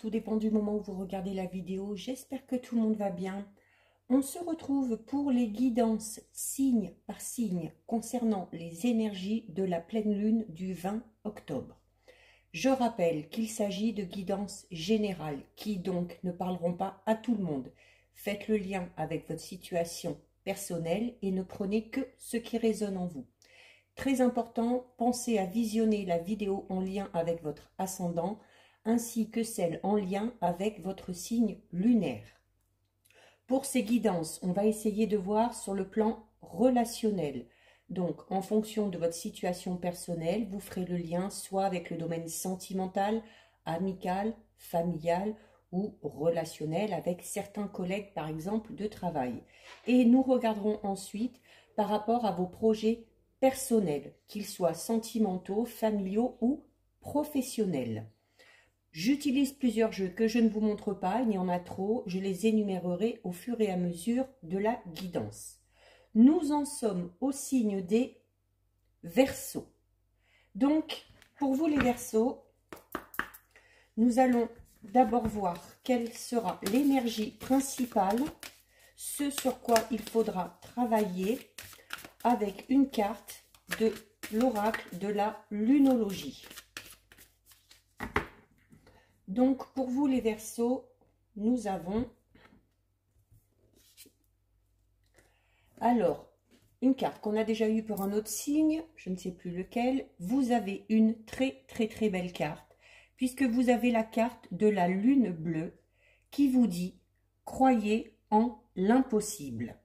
tout dépend du moment où vous regardez la vidéo. J'espère que tout le monde va bien. On se retrouve pour les guidances signe par signe concernant les énergies de la pleine lune du 20 octobre. Je rappelle qu'il s'agit de guidances générales qui donc ne parleront pas à tout le monde. Faites le lien avec votre situation personnelle et ne prenez que ce qui résonne en vous. Très important, pensez à visionner la vidéo en lien avec votre ascendant ainsi que celle en lien avec votre signe lunaire. Pour ces guidances, on va essayer de voir sur le plan relationnel. Donc, en fonction de votre situation personnelle, vous ferez le lien soit avec le domaine sentimental, amical, familial ou relationnel avec certains collègues, par exemple, de travail. Et nous regarderons ensuite par rapport à vos projets personnels, qu'ils soient sentimentaux, familiaux ou professionnels. J'utilise plusieurs jeux que je ne vous montre pas, il y en a trop, je les énumérerai au fur et à mesure de la guidance. Nous en sommes au signe des Verseaux. Donc, pour vous les Verseaux, nous allons d'abord voir quelle sera l'énergie principale, ce sur quoi il faudra travailler avec une carte de l'oracle de la lunologie. Donc, pour vous les Verseaux, nous avons alors une carte qu'on a déjà eue pour un autre signe, je ne sais plus lequel. Vous avez une très belle carte, puisque vous avez la carte de la lune bleue qui vous dit « Croyez en l'impossible ».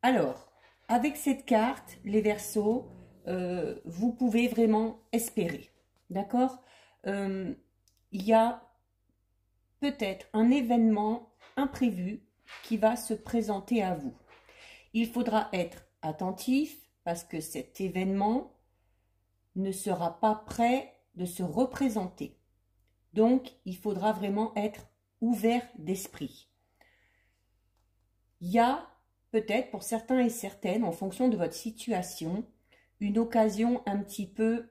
Alors, avec cette carte, les Verseaux, vous pouvez vraiment espérer, d'accord? Il y a peut-être un événement imprévu qui va se présenter à vous. Il faudra être attentif parce que cet événement ne sera pas prêt de se représenter. Donc, il faudra vraiment être ouvert d'esprit. Il y a peut-être pour certains et certaines, en fonction de votre situation, une occasion un petit peu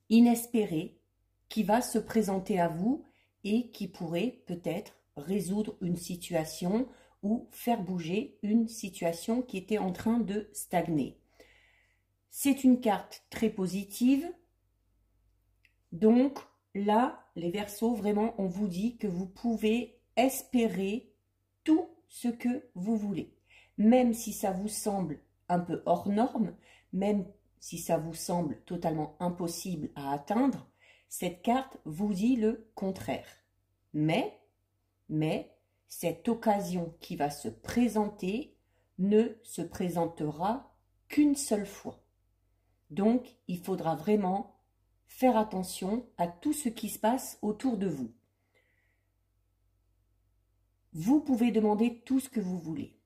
inespérée qui va se présenter à vous et qui pourrait peut-être résoudre une situation ou faire bouger une situation qui était en train de stagner. C'est une carte très positive. Donc là, les Verseaux, vraiment, on vous dit que vous pouvez espérer tout ce que vous voulez. Même si ça vous semble un peu hors norme, même si ça vous semble totalement impossible à atteindre, cette carte vous dit le contraire. Mais cette occasion qui va se présenter ne se présentera qu'une seule fois. Donc, il faudra vraiment faire attention à tout ce qui se passe autour de vous. Vous pouvez demander tout ce que vous voulez.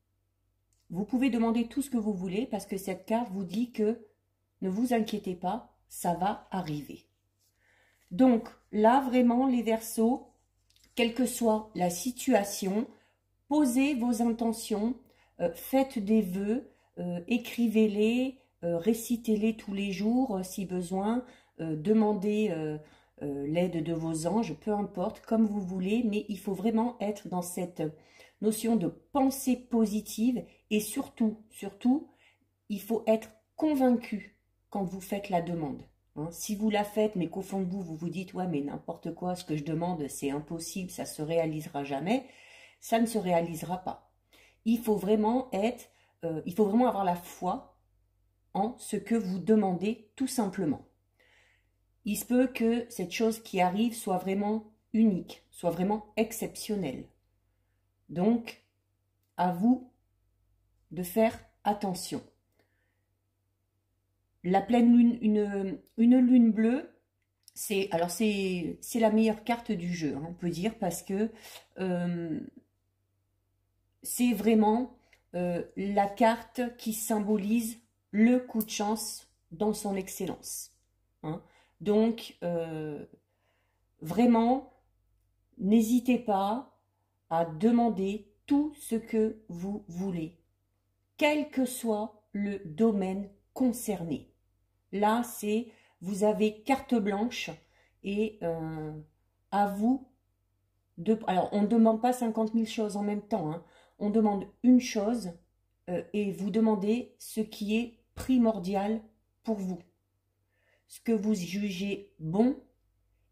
Vous pouvez demander tout ce que vous voulez parce que cette carte vous dit que ne vous inquiétez pas, ça va arriver. Donc, là, vraiment, les Verseaux, quelle que soit la situation, posez vos intentions, faites des vœux, écrivez-les, récitez-les tous les jours si besoin, demandez l'aide de vos anges, peu importe, comme vous voulez, mais il faut vraiment être dans cette notion de pensée positive et surtout, il faut être convaincu quand vous faites la demande. Hein, si vous la faites, mais qu'au fond de vous, vous vous dites « ouais, mais n'importe quoi, ce que je demande, c'est impossible, ça ne se réalisera jamais », ça ne se réalisera pas. Il faut vraiment avoir la foi en ce que vous demandez tout simplement. Il se peut que cette chose qui arrive soit vraiment unique, soit vraiment exceptionnelle. Donc, à vous de faire attention. La pleine lune, une lune bleue, c'est la meilleure carte du jeu, hein, on peut dire, parce que c'est vraiment la carte qui symbolise le coup de chance dans son excellence. Hein. Donc, vraiment, n'hésitez pas à demander tout ce que vous voulez, quel que soit le domaine concerné. Là, vous avez carte blanche et à vous Alors, on ne demande pas 50 000 choses en même temps, hein. On demande une chose et vous demandez ce qui est primordial pour vous. Ce que vous jugez bon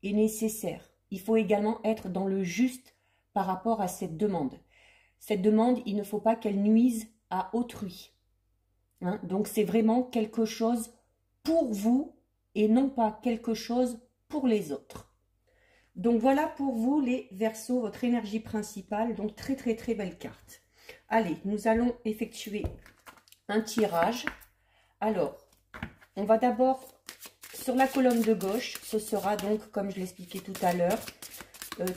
et nécessaire. Il faut également être dans le juste par rapport à cette demande. Cette demande, il ne faut pas qu'elle nuise à autrui. Hein? Donc, c'est vraiment quelque chose pour vous et non pas quelque chose pour les autres. Donc, voilà pour vous les Verseaux, votre énergie principale. Donc, très, très, très belle carte. Allez, nous allons effectuer un tirage. Alors, on va d'abord, sur la colonne de gauche, ce sera donc, comme je l'expliquais tout à l'heure,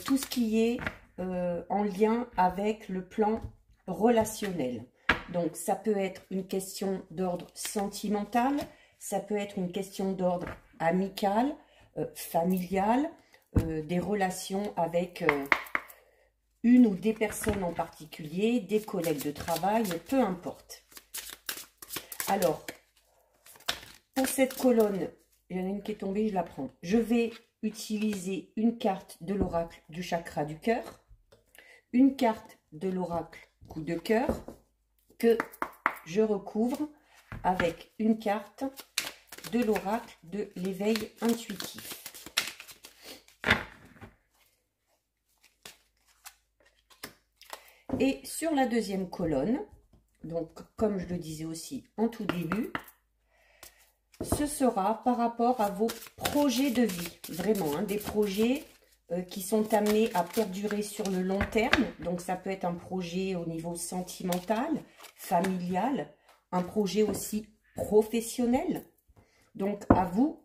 tout ce qui est en lien avec le plan relationnel. Donc, ça peut être une question d'ordre sentimental, ça peut être une question d'ordre amical, familial, des relations avec une ou des personnes en particulier, des collègues de travail, peu importe. Alors, pour cette colonne, il y en a une qui est tombée, je la prends. Je vais utiliser une carte de l'oracle du chakra du cœur, une carte de l'oracle coup de cœur que je recouvre avec une carte de l'oracle de l'éveil intuitif. Et sur la deuxième colonne, donc comme je le disais aussi en tout début, ce sera par rapport à vos projets de vie, vraiment, hein, des projets qui sont amenés à perdurer sur le long terme. Donc ça peut être un projet au niveau sentimental, familial, un projet aussi professionnel. Donc à vous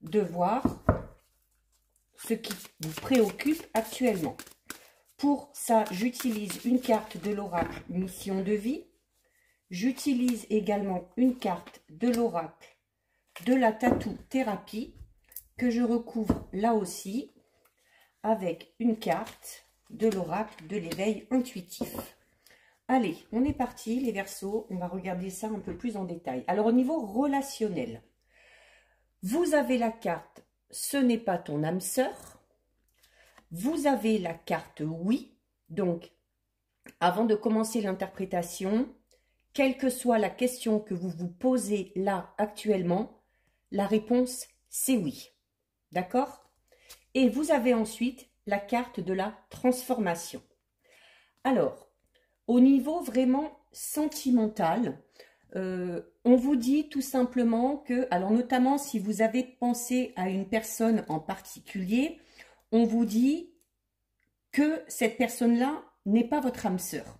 de voir ce qui vous préoccupe actuellement. Pour ça, j'utilise une carte de l'oracle mission de vie. J'utilise également une carte de l'oracle de la tattoo thérapie que je recouvre là aussi avec une carte de l'oracle de l'éveil intuitif. Allez, on est parti les Verseaux, on va regarder ça un peu plus en détail. Alors au niveau relationnel, vous avez la carte « Ce n'est pas ton âme sœur ». Vous avez la carte « Oui ». Donc, avant de commencer l'interprétation, quelle que soit la question que vous vous posez là actuellement, la réponse c'est oui. D'accord? Et vous avez ensuite la carte de la transformation. Alors, au niveau vraiment sentimental, on vous dit tout simplement que, alors notamment si vous avez pensé à une personne en particulier, on vous dit que cette personne-là n'est pas votre âme sœur.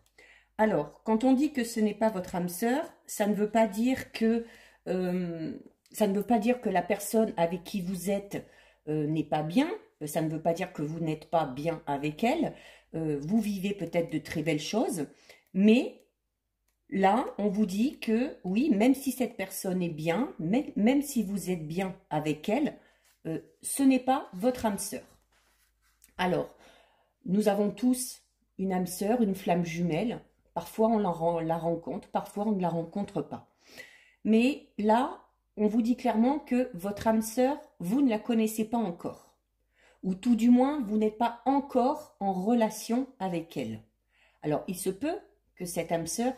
Alors, quand on dit que ce n'est pas votre âme sœur, ça ne veut pas dire que la personne avec qui vous êtes n'est pas bien. Ça ne veut pas dire que vous n'êtes pas bien avec elle. Vous vivez peut-être de très belles choses, mais là, on vous dit que oui, même si cette personne est bien, même si vous êtes bien avec elle, ce n'est pas votre âme sœur. Alors, nous avons tous une âme sœur, une flamme jumelle. Parfois, on la rencontre, parfois, on ne la rencontre pas. Mais là, on vous dit clairement que votre âme sœur, vous ne la connaissez pas encore. Ou tout du moins, vous n'êtes pas encore en relation avec elle. Alors, il se peut que cette âme sœur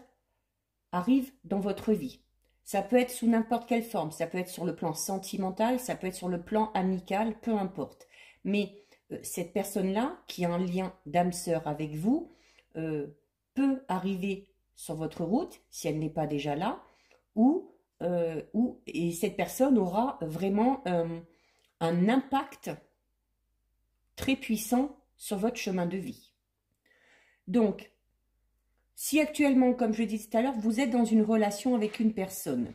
arrive dans votre vie. Ça peut être sous n'importe quelle forme. Ça peut être sur le plan sentimental, ça peut être sur le plan amical, peu importe. Mais cette personne-là, qui a un lien d'âme sœur avec vous, peut arriver sur votre route, si elle n'est pas déjà là, et cette personne aura vraiment un impact très puissant sur votre chemin de vie. Donc, si actuellement, comme je disais tout à l'heure, vous êtes dans une relation avec une personne,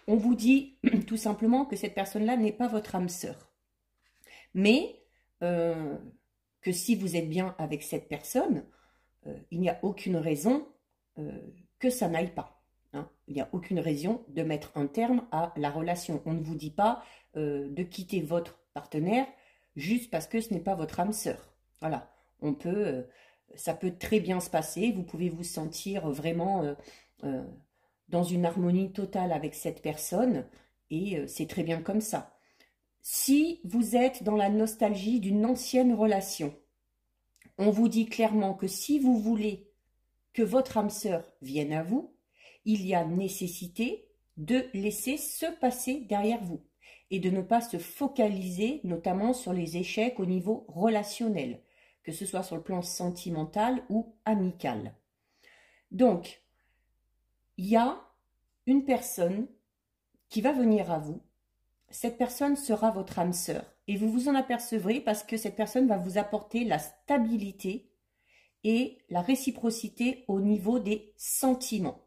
on vous dit tout simplement que cette personne-là n'est pas votre âme sœur. Mais que si vous êtes bien avec cette personne, il n'y a aucune raison que ça n'aille pas. Hein. Il n'y a aucune raison de mettre un terme à la relation. On ne vous dit pas de quitter votre partenaire juste parce que ce n'est pas votre âme sœur. Voilà, ça peut très bien se passer. Vous pouvez vous sentir vraiment dans une harmonie totale avec cette personne et c'est très bien comme ça. Si vous êtes dans la nostalgie d'une ancienne relation, on vous dit clairement que si vous voulez que votre âme sœur vienne à vous, il y a nécessité de laisser se passer derrière vous et de ne pas se focaliser notamment sur les échecs au niveau relationnel, que ce soit sur le plan sentimental ou amical. Donc, il y a une personne qui va venir à vous. Cette personne sera votre âme sœur et vous vous en apercevrez parce que cette personne va vous apporter la stabilité et la réciprocité au niveau des sentiments.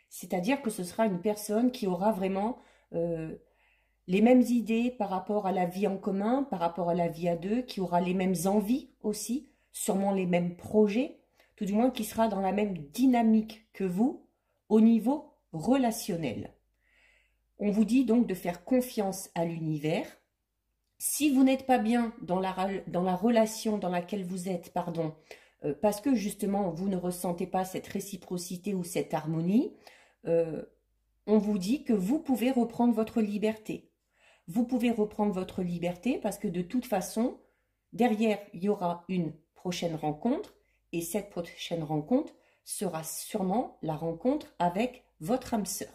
C'est-à-dire que ce sera une personne qui aura vraiment les mêmes idées par rapport à la vie en commun, par rapport à la vie à deux, qui aura les mêmes envies aussi, sûrement les mêmes projets, tout du moins qui sera dans la même dynamique que vous au niveau relationnel. On vous dit donc de faire confiance à l'univers. Si vous n'êtes pas bien dans la relation dans laquelle vous êtes, parce que justement vous ne ressentez pas cette réciprocité ou cette harmonie, on vous dit que vous pouvez reprendre votre liberté. Vous pouvez reprendre votre liberté parce que de toute façon, derrière, il y aura une prochaine rencontre et cette prochaine rencontre sera sûrement la rencontre avec votre âme sœur.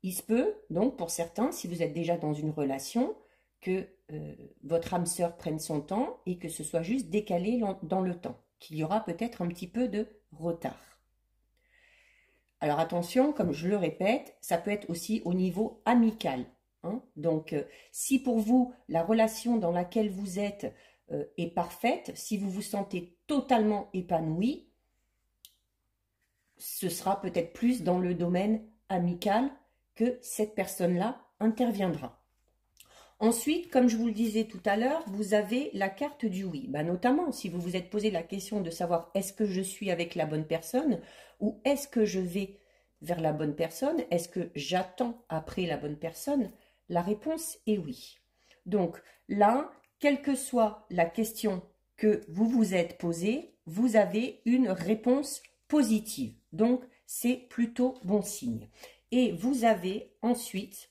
Il se peut, donc, pour certains, si vous êtes déjà dans une relation, que votre âme sœur prenne son temps et que ce soit juste décalé dans le temps, qu'il y aura peut-être un petit peu de retard. Alors attention, comme je le répète, ça peut être aussi au niveau amical. Hein. Donc, si pour vous, la relation dans laquelle vous êtes est parfaite, si vous vous sentez totalement épanoui, ce sera peut-être plus dans le domaine amical que cette personne-là interviendra. Ensuite, comme je vous le disais tout à l'heure, vous avez la carte du oui. Notamment, si vous vous êtes posé la question de savoir est-ce que je suis avec la bonne personne ou est-ce que je vais vers la bonne personne, est-ce que j'attends après la bonne personne, la réponse est oui. Donc là, quelle que soit la question que vous vous êtes posée, vous avez une réponse positive. Donc, c'est plutôt bon signe. Et vous avez ensuite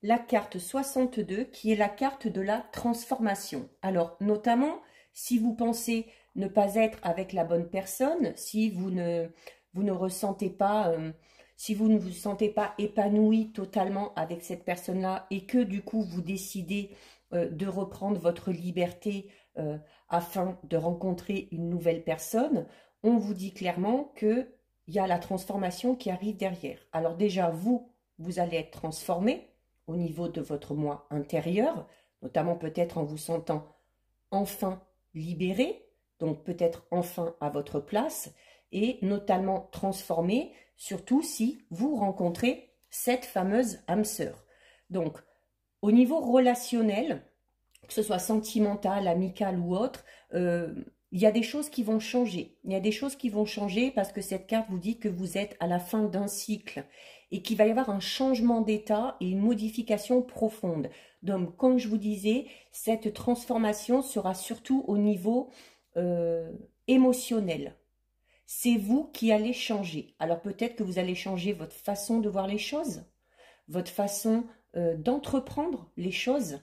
la carte 62 qui est la carte de la transformation. Alors, notamment, si vous pensez ne pas être avec la bonne personne, si vous ne ressentez pas, si vous ne vous sentez pas épanoui totalement avec cette personne-là et que du coup, vous décidez de reprendre votre liberté afin de rencontrer une nouvelle personne, on vous dit clairement qu'il y a la transformation qui arrive derrière. Alors déjà, vous allez être transformé au niveau de votre moi intérieur, notamment peut-être en vous sentant enfin libéré, donc peut-être enfin à votre place, et notamment transformé, surtout si vous rencontrez cette fameuse âme sœur. Donc, au niveau relationnel, que ce soit sentimental, amical ou autre, il y a des choses qui vont changer. Il y a des choses qui vont changer parce que cette carte vous dit que vous êtes à la fin d'un cycle et qu'il va y avoir un changement d'état et une modification profonde. Donc, comme je vous disais, cette transformation sera surtout au niveau émotionnel. C'est vous qui allez changer. Alors peut-être que vous allez changer votre façon de voir les choses, votre façon d'entreprendre les choses.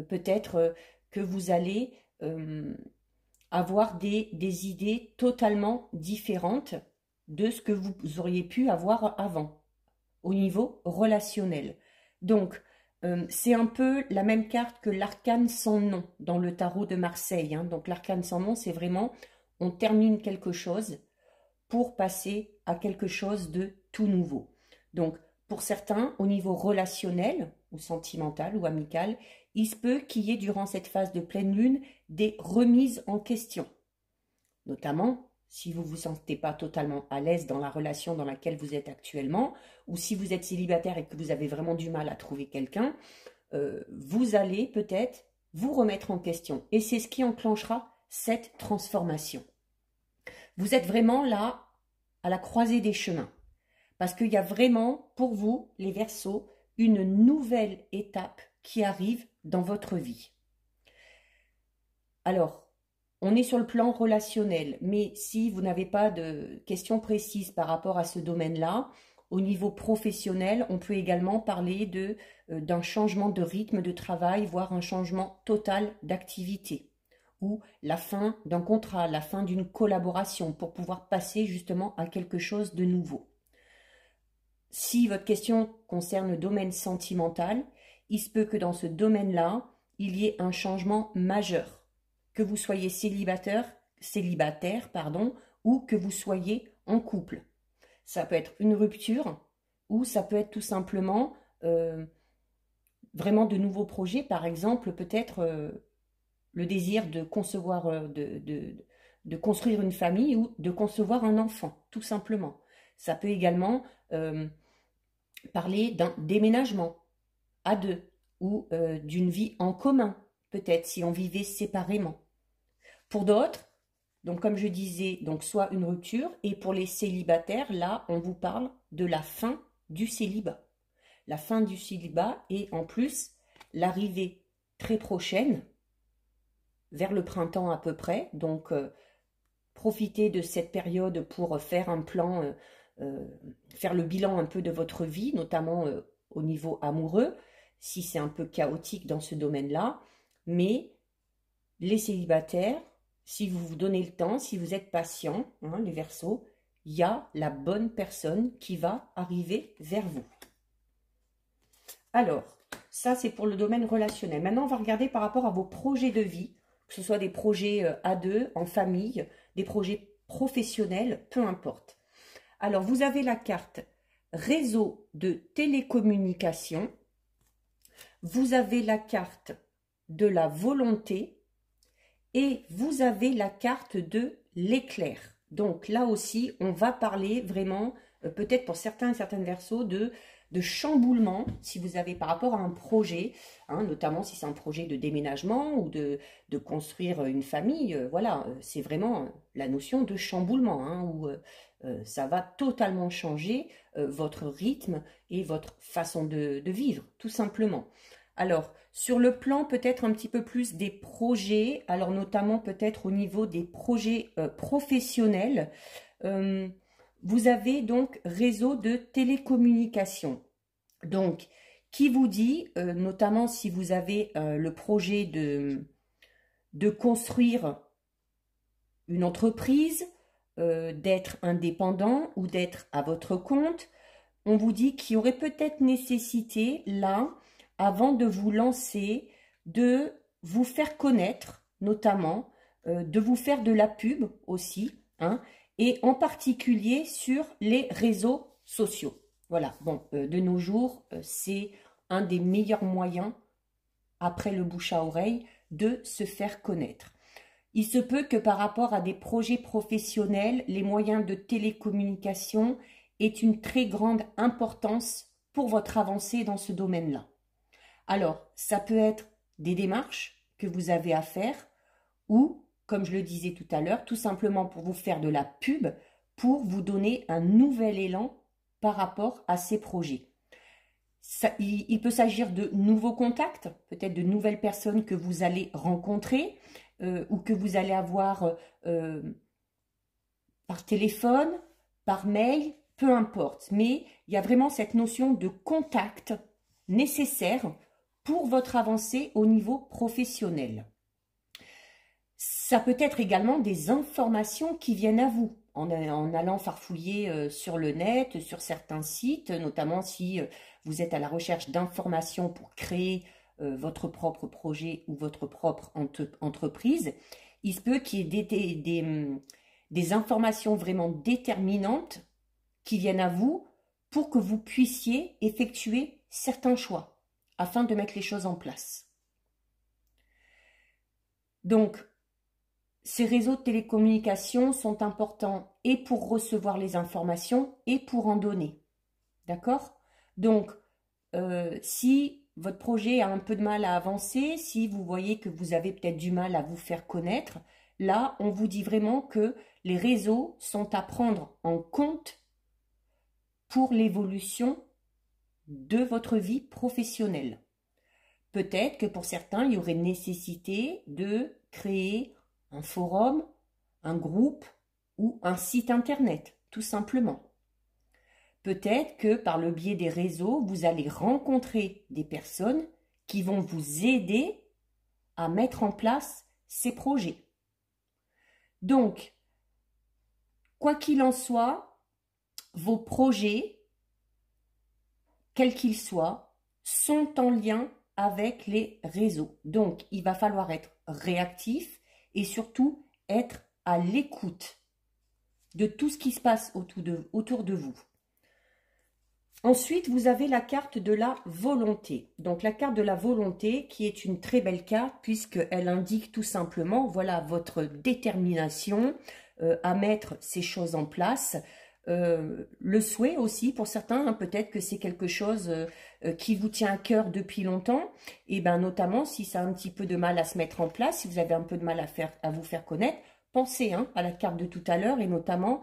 Peut-être que vous allez avoir des idées totalement différentes de ce que vous auriez pu avoir avant, au niveau relationnel. Donc, c'est un peu la même carte que l'arcane sans nom dans le tarot de Marseille. Hein. Donc, l'arcane sans nom, c'est vraiment, on termine quelque chose pour passer à quelque chose de tout nouveau. Donc, pour certains, au niveau relationnel, ou sentimental, ou amical, il se peut qu'il y ait durant cette phase de pleine lune des remises en question. Notamment, si vous ne vous sentez pas totalement à l'aise dans la relation dans laquelle vous êtes actuellement, ou si vous êtes célibataire et que vous avez vraiment du mal à trouver quelqu'un, vous allez peut-être vous remettre en question. Et c'est ce qui enclenchera cette transformation. Vous êtes vraiment là, à la croisée des chemins. Parce qu'il y a vraiment, pour vous, les Verseaux, une nouvelle étape qui arrive dans votre vie. Alors, on est sur le plan relationnel, mais si vous n'avez pas de questions précises par rapport à ce domaine-là, Au niveau professionnel, on peut également parler d'un changement de rythme de travail, voire un changement total d'activité, ou la fin d'un contrat, la fin d'une collaboration pour pouvoir passer justement à quelque chose de nouveau. Si votre question concerne le domaine sentimental, il se peut que dans ce domaine-là, il y ait un changement majeur, que vous soyez célibataire, ou que vous soyez en couple. Ça peut être une rupture ou ça peut être tout simplement vraiment de nouveaux projets, par exemple peut-être le désir de concevoir, de construire une famille ou de concevoir un enfant, tout simplement. Ça peut également parler d'un déménagement à deux ou d'une vie en commun, peut-être si on vivait séparément. Pour d'autres, donc comme je disais, donc soit une rupture, et pour les célibataires, là, on vous parle de la fin du célibat. La fin du célibat et en plus, l'arrivée très prochaine, vers le printemps à peu près, donc profitez de cette période pour faire un plan, faire le bilan un peu de votre vie, notamment au niveau amoureux, si c'est un peu chaotique dans ce domaine-là, mais les célibataires, si vous vous donnez le temps, si vous êtes patient, hein, les Verseaux, il y a la bonne personne qui va arriver vers vous. Alors, ça c'est pour le domaine relationnel. Maintenant, on va regarder par rapport à vos projets de vie, que ce soit des projets à deux, en famille, des projets professionnels, peu importe. Alors, vous avez la carte réseau de télécommunication, vous avez la carte de la volonté, et vous avez la carte de l'éclair. Donc là aussi, on va parler vraiment, peut-être pour certains et certaines Verseaux, de chamboulement, si vous avez par rapport à un projet, hein, notamment si c'est un projet de déménagement ou de construire une famille. Voilà, c'est vraiment la notion de chamboulement, hein, où ça va totalement changer votre rythme et votre façon de vivre, tout simplement. Alors, sur le plan peut-être un petit peu plus des projets, alors notamment peut-être au niveau des projets professionnels, vous avez donc réseau de télécommunication. Donc, qui vous dit, notamment si vous avez le projet de construire une entreprise, d'être indépendant ou d'être à votre compte, on vous dit qu'il y aurait peut-être nécessité là, avant de vous lancer, de vous faire connaître, notamment, de vous faire de la pub aussi, hein, et en particulier sur les réseaux sociaux. Voilà, bon, de nos jours, c'est un des meilleurs moyens, après le bouche à oreille, de se faire connaître. Il se peut que par rapport à des projets professionnels, les moyens de télécommunication aient une très grande importance pour votre avancée dans ce domaine-là. Alors, ça peut être des démarches que vous avez à faire ou, comme je le disais tout à l'heure, tout simplement pour vous faire de la pub, pour vous donner un nouvel élan par rapport à ces projets. Il peut s'agir de nouveaux contacts, peut-être de nouvelles personnes que vous allez rencontrer ou que vous allez avoir par téléphone, par mail, peu importe. Mais il y a vraiment cette notion de contact nécessaire pour votre avancée au niveau professionnel. Ça peut être également des informations qui viennent à vous en allant farfouiller sur le net, sur certains sites, notamment si vous êtes à la recherche d'informations pour créer votre propre projet ou votre propre entreprise. Il se peut qu'il y ait des informations vraiment déterminantes qui viennent à vous pour que vous puissiez effectuer certains choix afin de mettre les choses en place. Donc, ces réseaux de télécommunications sont importants et pour recevoir les informations et pour en donner. D'accord? Donc, si votre projet a un peu de mal à avancer, si vous voyez que vous avez peut-être du mal à vous faire connaître, là, on vous dit vraiment que les réseaux sont à prendre en compte pour l'évolution de votre vie professionnelle. Peut-être que pour certains, il y aurait nécessité de créer un forum, un groupe ou un site internet, tout simplement. peut-être que par le biais des réseaux, vous allez rencontrer des personnes qui vont vous aider à mettre en place ces projets. Donc, quoi qu'il en soit, vos projets, quels qu'ils soient, sont en lien avec les réseaux. Donc, il va falloir être réactif et surtout être à l'écoute de tout ce qui se passe autour de vous. Ensuite, vous avez la carte de la volonté. Donc, la carte de la volonté qui est une très belle carte puisqu'elle indique tout simplement, voilà, votre détermination à mettre ces choses en place. Le souhait aussi pour certains, hein, peut-être que c'est quelque chose qui vous tient à cœur depuis longtemps. Et bien, notamment, si ça a un petit peu de mal à se mettre en place, si vous avez un peu de mal à vous faire connaître, pensez à la carte de tout à l'heure et notamment...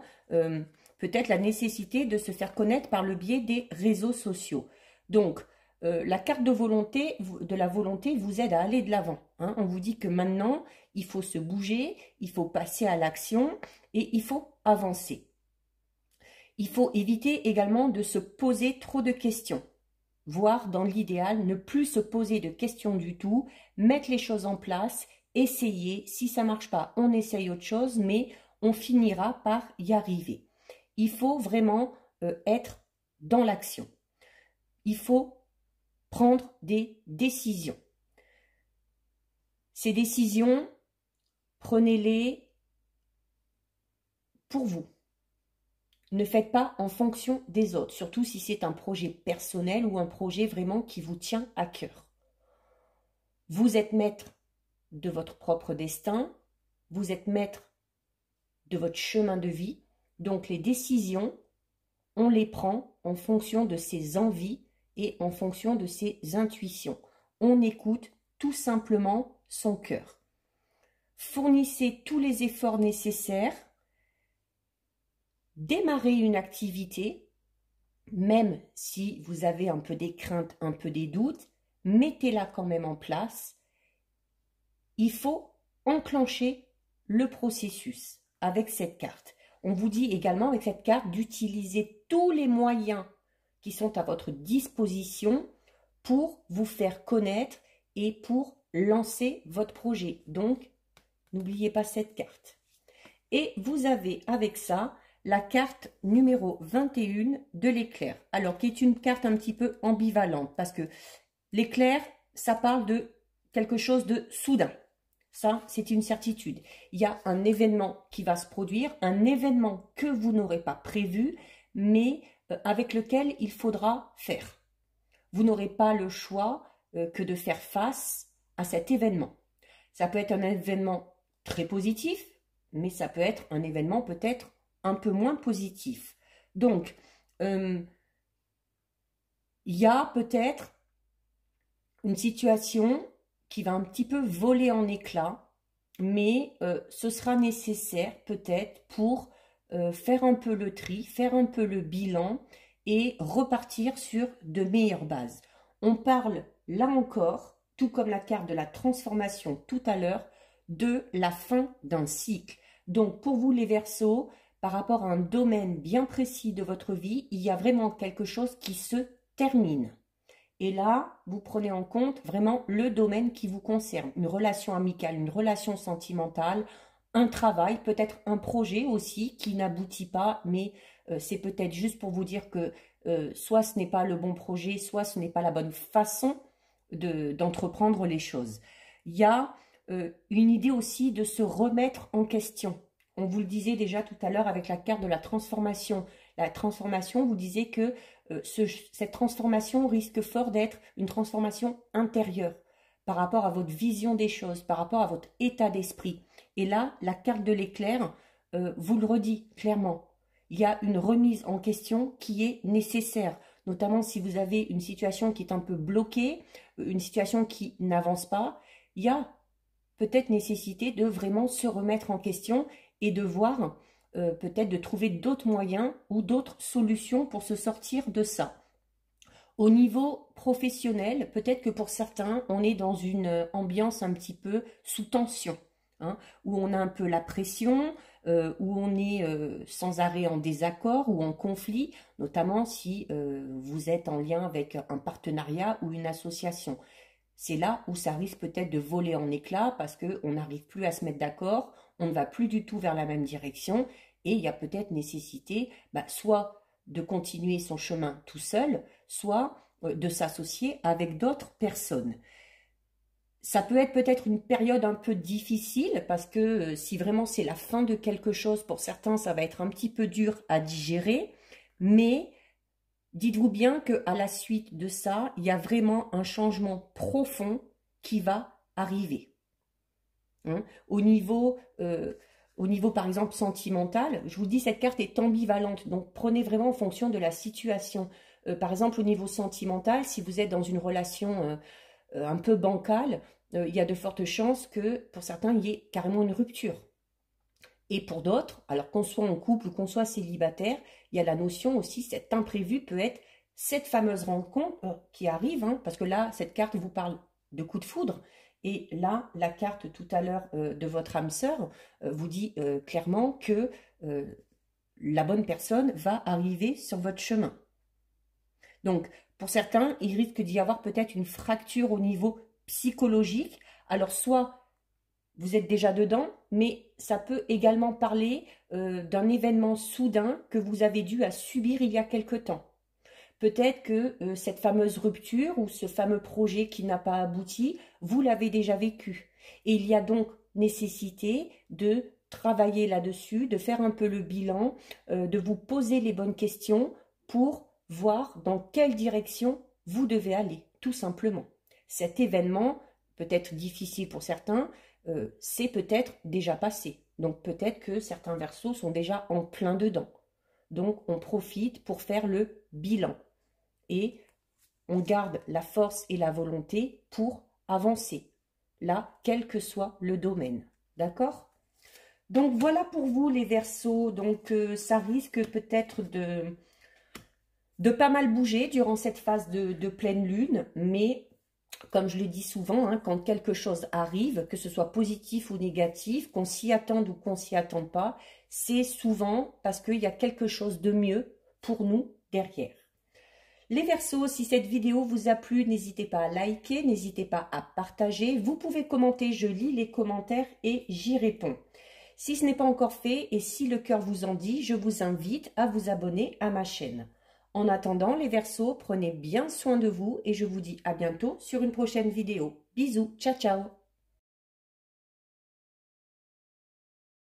peut-être la nécessité de se faire connaître par le biais des réseaux sociaux. Donc, la carte de la volonté vous aide à aller de l'avant. Hein. On vous dit que maintenant, il faut se bouger, il faut passer à l'action et il faut avancer. Il faut éviter également de se poser trop de questions, voire dans l'idéal, ne plus se poser de questions du tout, mettre les choses en place, essayer. Si ça ne marche pas, on essaye autre chose, mais on finira par y arriver. Il faut vraiment être dans l'action. Il faut prendre des décisions. Ces décisions, prenez-les pour vous. Ne faites pas en fonction des autres, surtout si c'est un projet personnel ou un projet vraiment qui vous tient à cœur. Vous êtes maître de votre propre destin, vous êtes maître de votre chemin de vie. Donc les décisions, on les prend en fonction de ses envies et en fonction de ses intuitions. On écoute tout simplement son cœur. Fournissez tous les efforts nécessaires. Démarrez une activité, même si vous avez un peu des craintes, un peu des doutes, mettez-la quand même en place. Il faut enclencher le processus avec cette carte. On vous dit également avec cette carte d'utiliser tous les moyens qui sont à votre disposition pour vous faire connaître et pour lancer votre projet. Donc, n'oubliez pas cette carte. Et vous avez avec ça la carte numéro 21 de l'éclair. Alors, qui est une carte un petit peu ambivalente parce que l'éclair, ça parle de quelque chose de soudain. Ça, c'est une certitude. Il y a un événement qui va se produire, un événement que vous n'aurez pas prévu, mais avec lequel il faudra faire. Vous n'aurez pas le choix que de faire face à cet événement. Ça peut être un événement très positif, mais ça peut être un événement peut-être un peu moins positif. Donc, il y a peut-être une situation qui va un petit peu voler en éclats, mais ce sera nécessaire peut-être pour faire un peu le tri, faire un peu le bilan et repartir sur de meilleures bases. On parle là encore, tout comme la carte de la transformation tout à l'heure, de la fin d'un cycle. Donc pour vous les Verseaux, par rapport à un domaine bien précis de votre vie, il y a vraiment quelque chose qui se termine. Et là, vous prenez en compte vraiment le domaine qui vous concerne. Une relation amicale, une relation sentimentale, un travail, peut-être un projet aussi qui n'aboutit pas, mais c'est peut-être juste pour vous dire que soit ce n'est pas le bon projet, soit ce n'est pas la bonne façon d'entreprendre les choses. Il y a une idée aussi de se remettre en question. On vous le disait déjà tout à l'heure avec la carte de la transformation. La transformation, vous disiez que cette transformation risque fort d'être une transformation intérieure par rapport à votre vision des choses, par rapport à votre état d'esprit. Et là, la carte de l'éclair vous le redit clairement. Il y a une remise en question qui est nécessaire, notamment si vous avez une situation qui est un peu bloquée, une situation qui n'avance pas. Il y a peut-être nécessité de vraiment se remettre en question et de voir peut-être de trouver d'autres moyens ou d'autres solutions pour se sortir de ça. Au niveau professionnel, peut-être que pour certains, on est dans une ambiance un petit peu sous tension, hein, où on a un peu la pression, où on est sans arrêt en désaccord ou en conflit, notamment si vous êtes en lien avec un partenariat ou une association. C'est là où ça risque peut-être de voler en éclats parce qu'on n'arrive plus à se mettre d'accord, on ne va plus du tout vers la même direction et il y a peut-être nécessité soit de continuer son chemin tout seul, soit de s'associer avec d'autres personnes. Ça peut être peut-être une période un peu difficile parce que si vraiment c'est la fin de quelque chose, pour certains, ça va être un petit peu dur à digérer, mais dites-vous bien qu'à la suite de ça, il y a vraiment un changement profond qui va arriver. Hein? Au niveau, par exemple, sentimental, je vous dis, cette carte est ambivalente, donc prenez vraiment en fonction de la situation. Par exemple, au niveau sentimental, si vous êtes dans une relation un peu bancale, il y a de fortes chances que pour certains, il y ait carrément une rupture. Et pour d'autres, alors qu'on soit en couple ou qu'on soit célibataire, il y a la notion aussi, cet imprévu peut être cette fameuse rencontre qui arrive, hein, parce que là, cette carte vous parle de coup de foudre, et là, la carte tout à l'heure de votre âme sœur vous dit clairement que la bonne personne va arriver sur votre chemin. Donc, pour certains, il risque d'y avoir peut-être une fracture au niveau psychologique. Alors, soit vous êtes déjà dedans, mais ça peut également parler d'un événement soudain que vous avez dû à subir il y a quelque temps. Peut-être que cette fameuse rupture ou ce fameux projet qui n'a pas abouti, vous l'avez déjà vécu. Et il y a donc nécessité de travailler là-dessus, de faire un peu le bilan, de vous poser les bonnes questions pour voir dans quelle direction vous devez aller, tout simplement. Cet événement, peut-être difficile pour certains, c'est peut-être déjà passé. Donc peut-être que certains verseaux sont déjà en plein dedans. Donc on profite pour faire le bilan. Et on garde la force et la volonté pour avancer. Là, quel que soit le domaine. D'accord? Donc voilà pour vous les Verseaux. Donc ça risque peut-être de pas mal bouger durant cette phase de pleine lune, mais comme je le dis souvent, hein, quand quelque chose arrive, que ce soit positif ou négatif, qu'on s'y attende ou qu'on s'y attende pas, c'est souvent parce qu'il y a quelque chose de mieux pour nous derrière. Les Verseaux, si cette vidéo vous a plu, n'hésitez pas à liker, n'hésitez pas à partager. Vous pouvez commenter, je lis les commentaires et j'y réponds. Si ce n'est pas encore fait et si le cœur vous en dit, je vous invite à vous abonner à ma chaîne. En attendant, les Verseaux, prenez bien soin de vous et je vous dis à bientôt sur une prochaine vidéo. Bisous, ciao ciao.